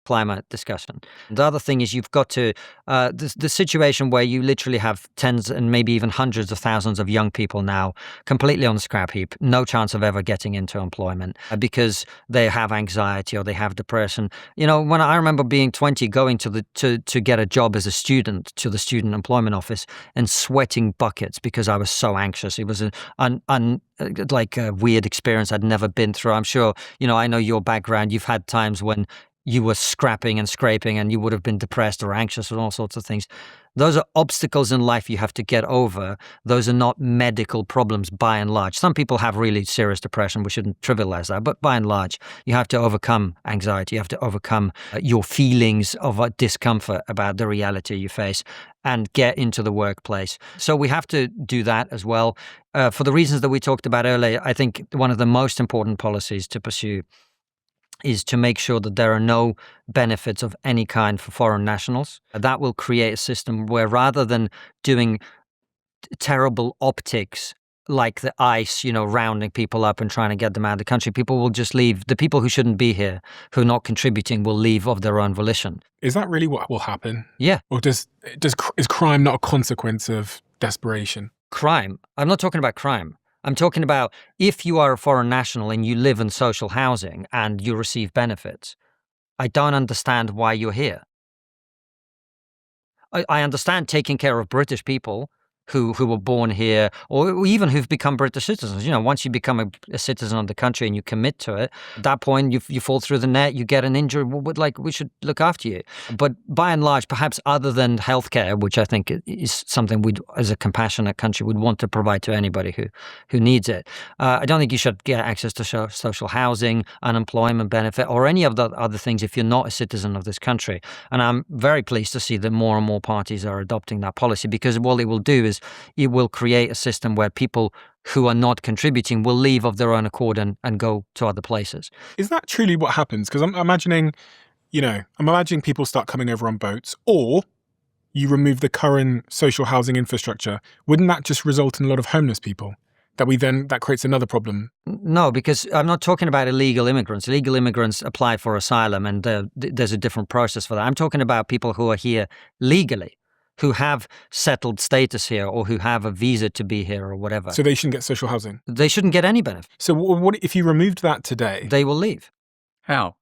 climate discussion. The other thing is you've got to, the situation where you literally have tens and maybe even hundreds of thousands of young people now completely on the scrap heap, no chance of ever getting into employment because they have anxiety or they have depression. When I remember being 20, going to get a job as a student to the student employment office and sweating buckets because I was so anxious. It was a weird experience I'd never been through. I'm sure, I know your background. You've had times when you were scrapping and scraping and you would have been depressed or anxious and all sorts of things. Those are obstacles in life you have to get over. Those are not medical problems by and large. Some people have really serious depression. We shouldn't trivialize that. But by and large, you have to overcome anxiety. You have to overcome your feelings of discomfort about the reality you face and get into the workplace. So we have to do that as well. For the reasons that we talked about earlier, I think one of the most important policies to pursue is to make sure that there are no benefits of any kind for foreign nationals. That will create a system where rather than doing terrible optics like the ICE, rounding people up and trying to get them out of the country, people will just leave. The people who shouldn't be here, who are not contributing, will leave of their own volition. Is that really what will happen? Yeah. Or is crime not a consequence of desperation? Crime? I'm not talking about crime. I'm talking about if you are a foreign national and you live in social housing and you receive benefits, I don't understand why you're here. I understand taking care of British people who were born here or even who've become British citizens. Once you become a citizen of the country and you commit to it, at that point you fall through the net, you get an injury, we should look after you. But by and large, perhaps other than healthcare, which I think is something we, as a compassionate country, would want to provide to anybody who needs it. I don't think you should get access to social housing, unemployment benefit, or any of the other things if you're not a citizen of this country. And I'm very pleased to see that more and more parties are adopting that policy, because what it will do is it will create a system where people who are not contributing will leave of their own accord and go to other places. Is that truly what happens? Because I'm imagining people start coming over on boats, or you remove the current social housing infrastructure. Wouldn't that just result in a lot of homeless people? That creates another problem. No, because I'm not talking about illegal immigrants. Illegal immigrants apply for asylum and there's a different process for that. I'm talking about people who are here legally, who have settled status here or who have a visa to be here or whatever. So they shouldn't get social housing? They shouldn't get any benefit. So what if you removed that today? They will leave. How?